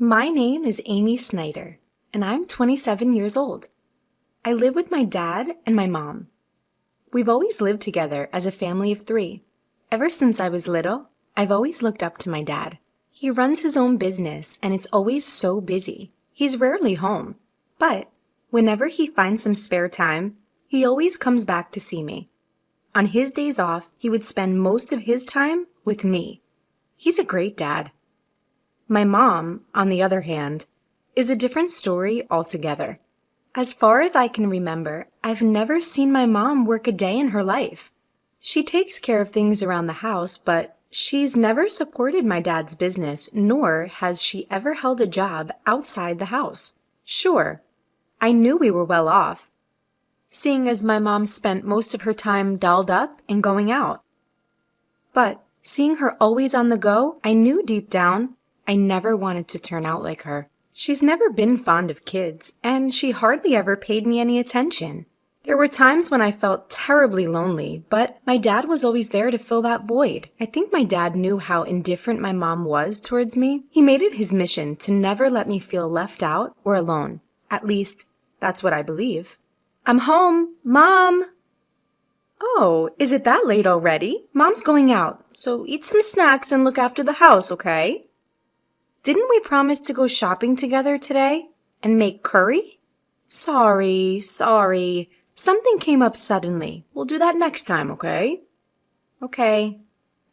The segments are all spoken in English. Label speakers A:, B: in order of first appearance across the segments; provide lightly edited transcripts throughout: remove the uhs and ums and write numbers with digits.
A: My name is Amy Snyder, and I'm 27 years old. I live with my dad and my mom. We've always lived together as a family of three. Ever since I was little, I've always looked up to my dad. He runs his own business, and it's always so busy. He's rarely home. But whenever he finds some spare time, he always comes back to see me. On his days off, he would spend most of his time with me. He's a great dad. My mom, on the other hand, is a different story altogether. As far as I can remember, I've never seen my mom work a day in her life. She takes care of things around the house, but she's never supported my dad's business, nor has she ever held a job outside the house. Sure, I knew we were well off, seeing as my mom spent most of her time dolled up and going out. But seeing her always on the go, I knew deep down I never wanted to turn out like her. She's never been fond of kids, and she hardly ever paid me any attention. There were times when I felt terribly lonely, but my dad was always there to fill that void. I think my dad knew how indifferent my mom was towards me. He made it his mission to never let me feel left out or alone. At least, that's what I believe. I'm home, Mom! Oh, is it that late already? Mom's going out, so eat some snacks and look after the house, okay? Didn't we promise to go shopping together today? And make curry? Sorry. Something came up suddenly. We'll do that next time, okay? Okay.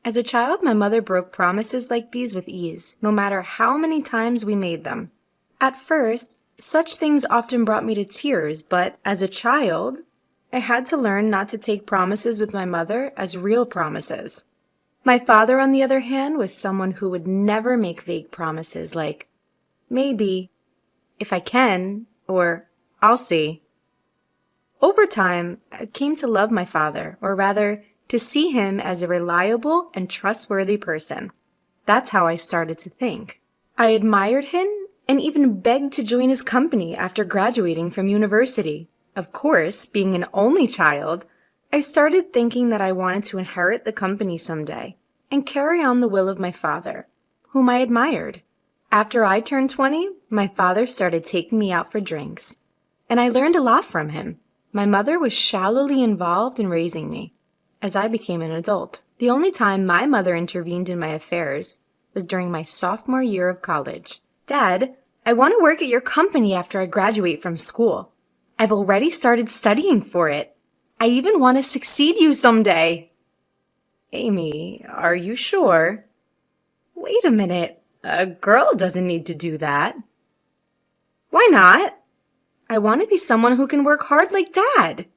A: As a child, my mother broke promises like these with ease, no matter how many times we made them. At first, such things often brought me to tears, but as a child, I had to learn not to take promises with my mother as real promises. My father, on the other hand, was someone who would never make vague promises like, maybe, if I can, or I'll see. Over time, I came to love my father, or rather, to see him as a reliable and trustworthy person. That's how I started to think. I admired him and even begged to join his company after graduating from university. Of course, being an only child, I started thinking that I wanted to inherit the company someday and carry on the will of my father, whom I admired. After I turned 20, my father started taking me out for drinks, and I learned a lot from him. My mother was shallowly involved in raising me as I became an adult. The only time my mother intervened in my affairs was during my sophomore year of college. Dad, I want to work at your company after I graduate from school. I've already started studying for it. I even want to succeed you someday. Amy, are you sure? Wait a minute. A girl doesn't need to do that. Why not? I want to be someone who can work hard like Dad.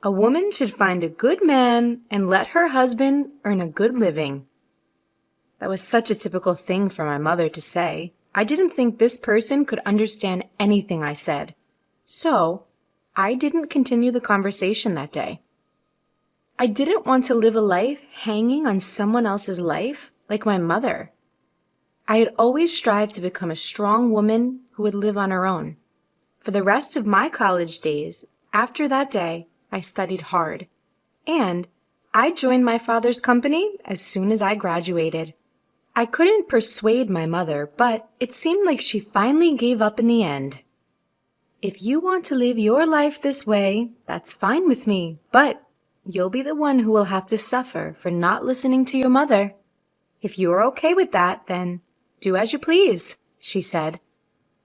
A: A woman should find a good man and let her husband earn a good living. That was such a typical thing for my mother to say. I didn't think this person could understand anything I said. So, I didn't continue the conversation that day. I didn't want to live a life hanging on someone else's life like my mother. I had always strived to become a strong woman who would live on her own. For the rest of my college days, after that day, I studied hard. And I joined my father's company as soon as I graduated. I couldn't persuade my mother, but it seemed like she finally gave up in the end. If you want to live your life this way, that's fine with me, but you'll be the one who will have to suffer for not listening to your mother. If you are okay with that, then do as you please, she said.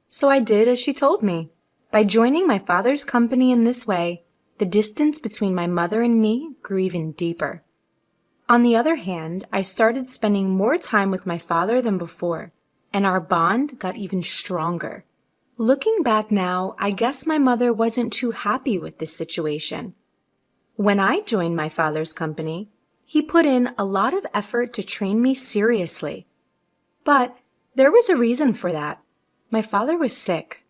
A: So I did as she told me. By joining my father's company in this way, the distance between my mother and me grew even deeper. On the other hand, I started spending more time with my father than before, and our bond got even stronger. Looking back now, I guess my mother wasn't too happy with this situation. When I joined my father's company, he put in a lot of effort to train me seriously. But there was a reason for that. My father was sick.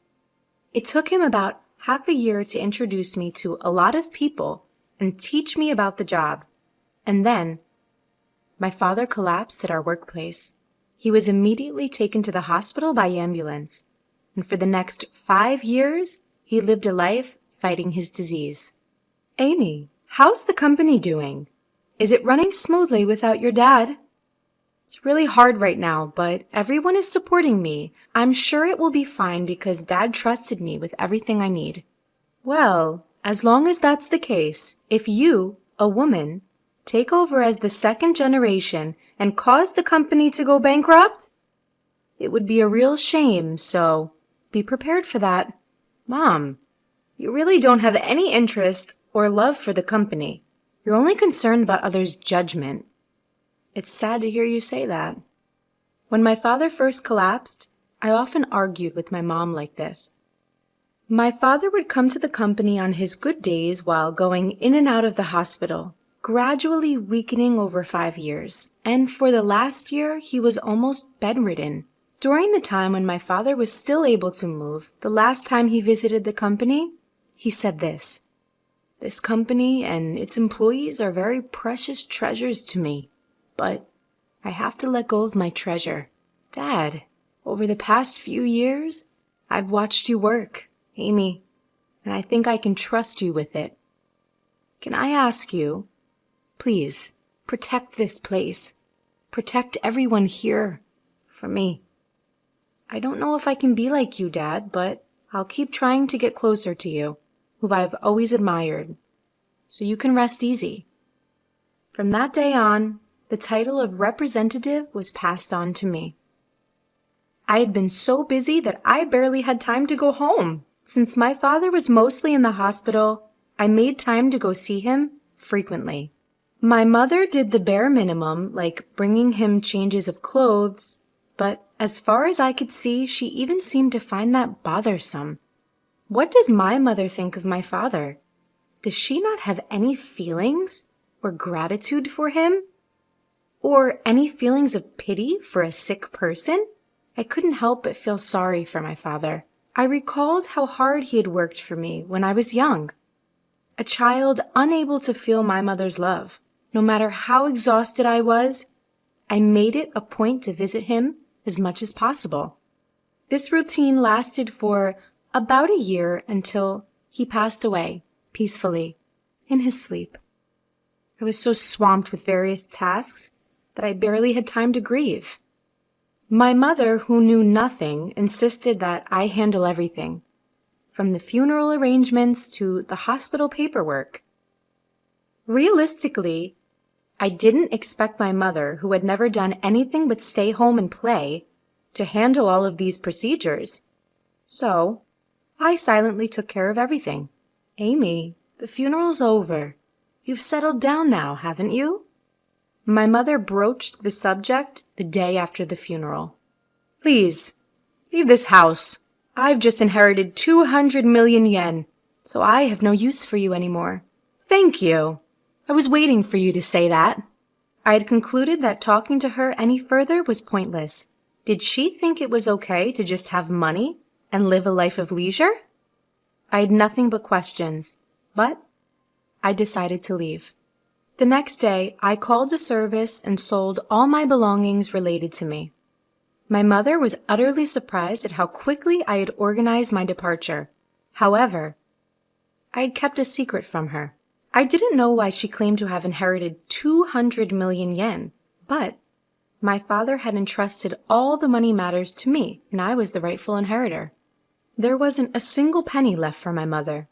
A: It took him about half a year to introduce me to a lot of people and teach me about the job. And then, my father collapsed at our workplace. He was immediately taken to the hospital by ambulance, and for the next 5 years, he lived a life fighting his disease. Amy, how's the company doing? Is it running smoothly without your dad? It's really hard right now, but everyone is supporting me. I'm sure it will be fine because Dad trusted me with everything I need. Well, as long as that's the case, if you, a woman, take over as the second generation and cause the company to go bankrupt, it would be a real shame, so be prepared for that. Mom, you really don't have any interest or love for the company. You're only concerned about others' judgment. It's sad to hear you say that. When my father first collapsed, I often argued with my mom like this. My father would come to the company on his good days while going in and out of the hospital, gradually weakening over 5 years, and for the last year he was almost bedridden. During the time when my father was still able to move, the last time he visited the company, he said this: "This company and its employees are very precious treasures to me, but I have to let go of my treasure. Dad, over the past few years, I've watched you work, Amy, and I think I can trust you with it. Can I ask you, please, protect this place. Protect everyone here. For me. I don't know if I can be like you, Dad, but I'll keep trying to get closer to you, who I've always admired, so you can rest easy." From that day on, the title of representative was passed on to me. I had been so busy that I barely had time to go home. Since my father was mostly in the hospital, I made time to go see him frequently. My mother did the bare minimum, like bringing him changes of clothes, but as far as I could see, she even seemed to find that bothersome. What does my mother think of my father? Does she not have any feelings or gratitude for him? Or any feelings of pity for a sick person? I couldn't help but feel sorry for my father. I recalled how hard he had worked for me when I was young. A child unable to feel my mother's love. No matter how exhausted I was, I made it a point to visit him as much as possible. This routine lasted for about a year until he passed away peacefully in his sleep. I was so swamped with various tasks that I barely had time to grieve. My mother, who knew nothing, insisted that I handle everything, from the funeral arrangements to the hospital paperwork. Realistically, I didn't expect my mother, who had never done anything but stay home and play, to handle all of these procedures. So, I silently took care of everything. "Amy, the funeral's over. You've settled down now, haven't you?" My mother broached the subject the day after the funeral. "Please, leave this house. I've just inherited 200 million yen, so I have no use for you anymore." "Thank you. I was waiting for you to say that." I had concluded that talking to her any further was pointless. Did she think it was okay to just have money and live a life of leisure? I had nothing but questions, but I decided to leave. The next day, I called the service and sold all my belongings related to me. My mother was utterly surprised at how quickly I had organized my departure. However, I had kept a secret from her. I didn't know why she claimed to have inherited 200 million yen, but my father had entrusted all the money matters to me, and I was the rightful inheritor. There wasn't a single penny left for my mother.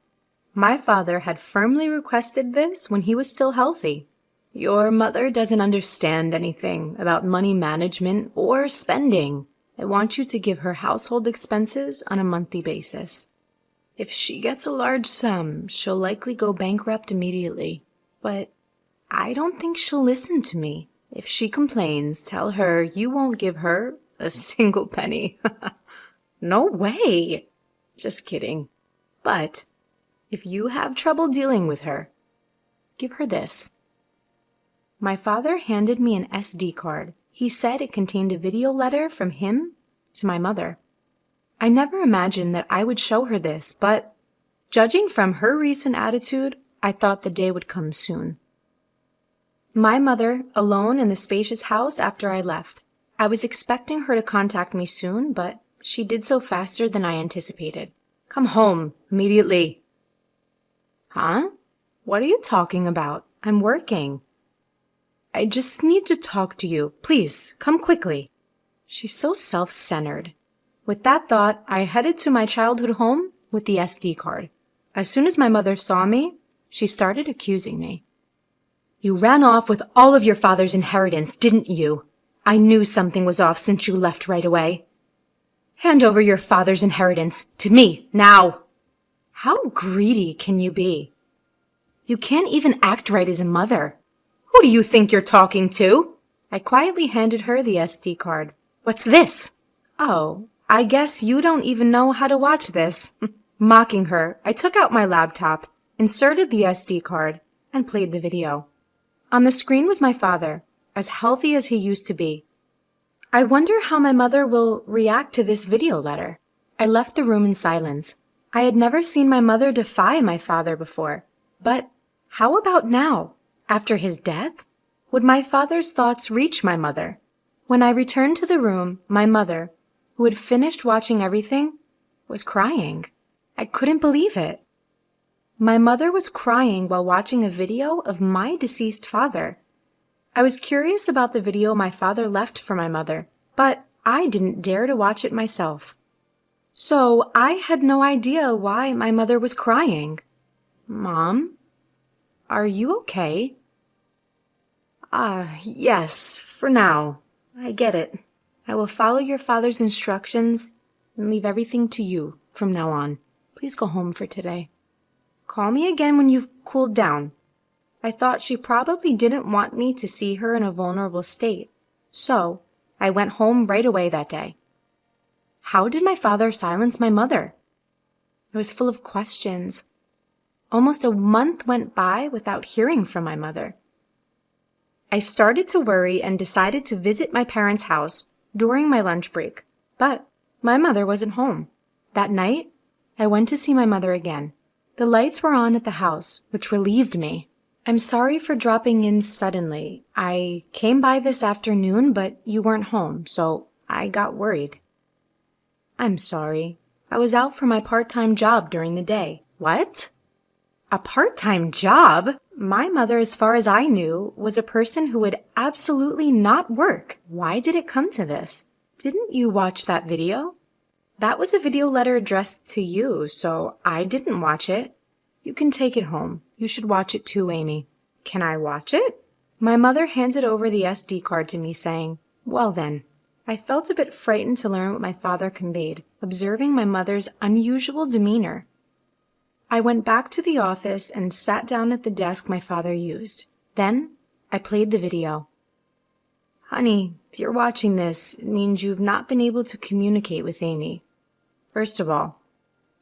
A: My father had firmly requested this when he was still healthy. "Your mother doesn't understand anything about money management or spending. I want you to give her household expenses on a monthly basis. If she gets a large sum, she'll likely go bankrupt immediately. But I don't think she'll listen to me. If she complains, tell her you won't give her a single penny." "No way!" "Just kidding. But if you have trouble dealing with her, give her this." My father handed me an SD card. He said it contained a video letter from him to my mother. I never imagined that I would show her this, but judging from her recent attitude, I thought the day would come soon. My mother, alone in the spacious house after I left. I was expecting her to contact me soon, but she did so faster than I anticipated. "Come home, immediately." "Huh? What are you talking about? I'm working." I just need to talk to you. Please, come quickly. She's so self-centered. With that thought, I headed to my childhood home with the SD card. As soon as my mother saw me, she started accusing me. You ran off with all of your father's inheritance, didn't you? I knew something was off since you left right away. Hand over your father's inheritance to me, now! How greedy can you be? You can't even act right as a mother. Who do you think you're talking to? I quietly handed her the SD card. What's this? Oh, I guess you don't even know how to watch this. Mocking her, I took out my laptop, inserted the SD card, and played the video. On the screen was my father, as healthy as he used to be. I wonder how my mother will react to this video letter. I left the room in silence. I had never seen my mother defy my father before. But how about now? After his death? Would my father's thoughts reach my mother? When I returned to the room, my mother, who had finished watching everything, was crying. I couldn't believe it. My mother was crying while watching a video of my deceased father. I was curious about the video my father left for my mother, but I didn't dare to watch it myself. So I had no idea why my mother was crying. Mom, are you okay? Yes, for now. I get it. I will follow your father's instructions and leave everything to you from now on. Please go home for today. Call me again when you've cooled down. I thought she probably didn't want me to see her in a vulnerable state, so I went home right away that day. How did my father silence my mother? I was full of questions. Almost a month went by without hearing from my mother. I started to worry and decided to visit my parents' house during my lunch break, but my mother wasn't home. That night, I went to see my mother again. The lights were on at the house, which relieved me. I'm sorry for dropping in suddenly. I came by this afternoon, but you weren't home, so I got worried. I'm sorry. I was out for my part-time job during the day. What? A part-time job? My mother, as far as I knew, was a person who would absolutely not work. Why did it come to this? Didn't you watch that video? That was a video letter addressed to you, so I didn't watch it. You can take it home. You should watch it too, Amy. Can I watch it? My mother handed over the SD card to me, saying, Well then. I felt a bit frightened to learn what my father conveyed, observing my mother's unusual demeanor. I went back to the office and sat down at the desk my father used. Then, I played the video. Honey, if you're watching this, it means you've not been able to communicate with Amy. First of all,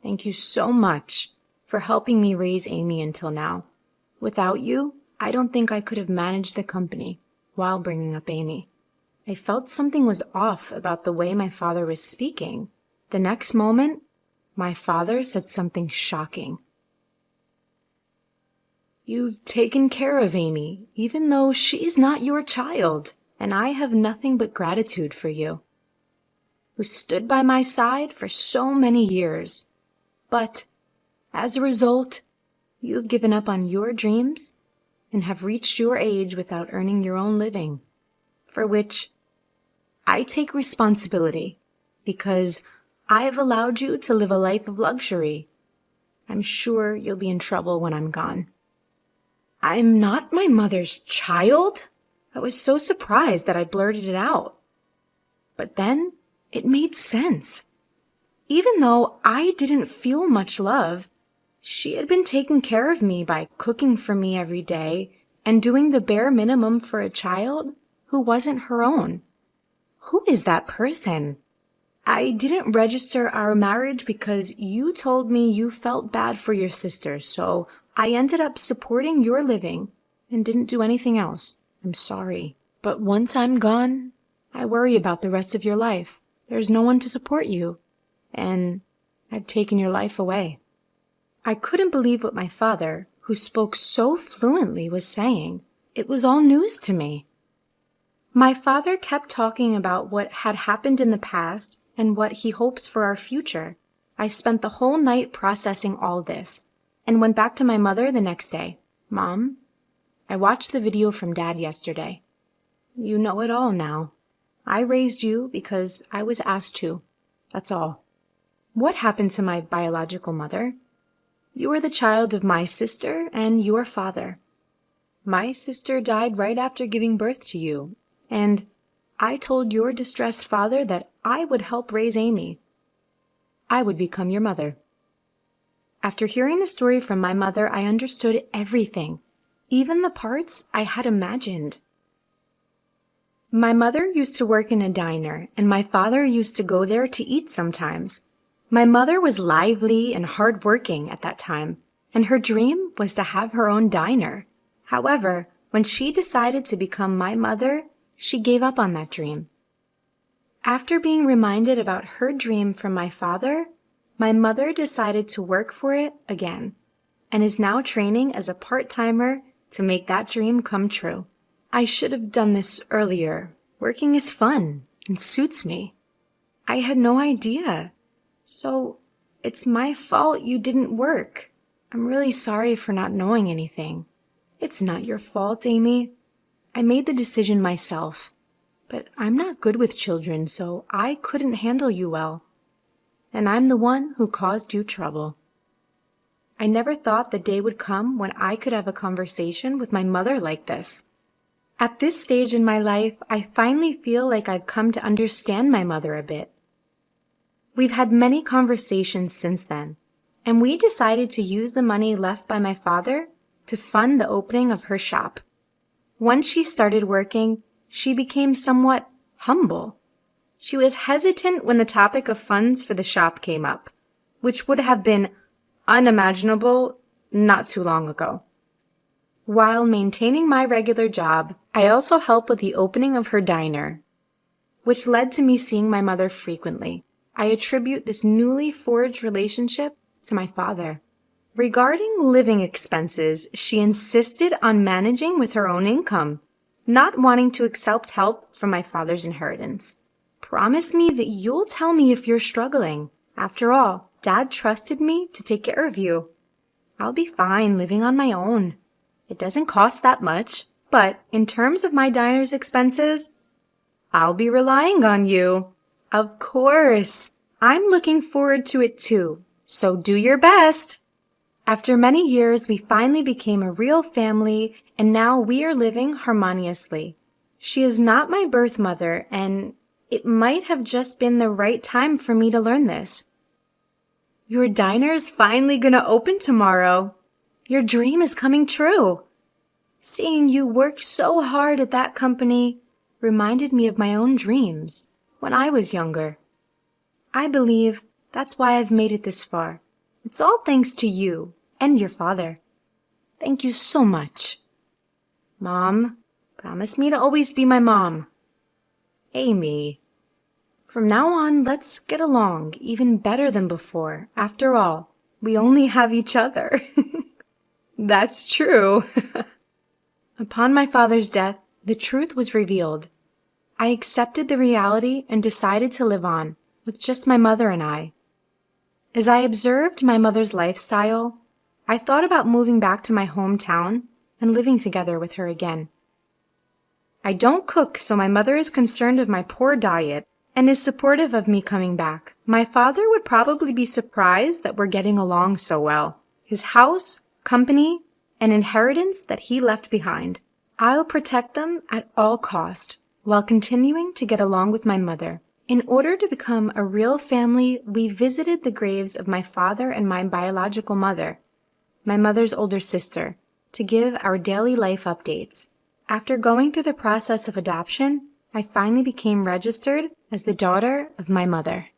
A: thank you so much for helping me raise Amy until now. Without you, I don't think I could have managed the company while bringing up Amy. I felt something was off about the way my father was speaking. The next moment, my father said something shocking. You've taken care of Amy, even though she's not your child, and I have nothing but gratitude for you, who stood by my side for so many years. But, as a result, you've given up on your dreams and have reached your age without earning your own living, for which I take responsibility because I've allowed you to live a life of luxury. I'm sure you'll be in trouble when I'm gone. I'm not my mother's child? I was so surprised that I blurted it out. But then it made sense. Even though I didn't feel much love, she had been taking care of me by cooking for me every day and doing the bare minimum for a child who wasn't her own. Who is that person? I didn't register our marriage because you told me you felt bad for your sister, so I ended up supporting your living and didn't do anything else. I'm sorry. But once I'm gone, I worry about the rest of your life. There's no one to support you, and I've taken your life away. I couldn't believe what my father, who spoke so fluently, was saying. It was all news to me. My father kept talking about what had happened in the past and what he hopes for our future. I spent the whole night processing all this and went back to my mother the next day. Mom, I watched the video from Dad yesterday. You know it all now. I raised you because I was asked to. That's all. What happened to my biological mother? You are the child of my sister and your father. My sister died right after giving birth to you, and I told your distressed father that I would help raise Amy. I would become your mother. After hearing the story from my mother, I understood everything, even the parts I had imagined. My mother used to work in a diner, and my father used to go there to eat sometimes. My mother was lively and hardworking at that time, and her dream was to have her own diner. However, when she decided to become my mother, she gave up on that dream. After being reminded about her dream from my father, my mother decided to work for it again, and is now training as a part-timer to make that dream come true. I should have done this earlier. Working is fun and suits me. I had no idea. So, it's my fault you didn't work. I'm really sorry for not knowing anything. It's not your fault, Amy. I made the decision myself. But I'm not good with children, so I couldn't handle you well. And I'm the one who caused you trouble. I never thought the day would come when I could have a conversation with my mother like this. At this stage in my life, I finally feel like I've come to understand my mother a bit. We've had many conversations since then, and we decided to use the money left by my father to fund the opening of her shop. Once she started working, she became somewhat humble. She was hesitant when the topic of funds for the shop came up, which would have been unimaginable not too long ago. While maintaining my regular job, I also helped with the opening of her diner, which led to me seeing my mother frequently. I attribute this newly forged relationship to my father. Regarding living expenses, she insisted on managing with her own income, not wanting to accept help from my father's inheritance. Promise me that you'll tell me if you're struggling. After all, Dad trusted me to take care of you. I'll be fine living on my own. It doesn't cost that much, but in terms of my diner's expenses, I'll be relying on you. Of course. I'm looking forward to it too, so do your best. After many years, we finally became a real family, and now we are living harmoniously. She is not my birth mother, and it might have just been the right time for me to learn this. Your diner's finally gonna open tomorrow. Your dream is coming true. Seeing you work so hard at that company reminded me of my own dreams when I was younger. I believe that's why I've made it this far. It's all thanks to you and your father. Thank you so much. Mom, promise me to always be my mom. Amy. From now on, let's get along even better than before. After all, we only have each other. That's true. Upon my father's death, the truth was revealed. I accepted the reality and decided to live on with just my mother and I. As I observed my mother's lifestyle, I thought about moving back to my hometown and living together with her again. I don't cook, so my mother is concerned of my poor diet and is supportive of me coming back. My father would probably be surprised that we're getting along so well. His house, company, and inheritance that he left behind. I'll protect them at all cost while continuing to get along with my mother. In order to become a real family, we visited the graves of my father and my biological mother, my mother's older sister, to give our daily life updates. After going through the process of adoption, I finally became registered as the daughter of my mother.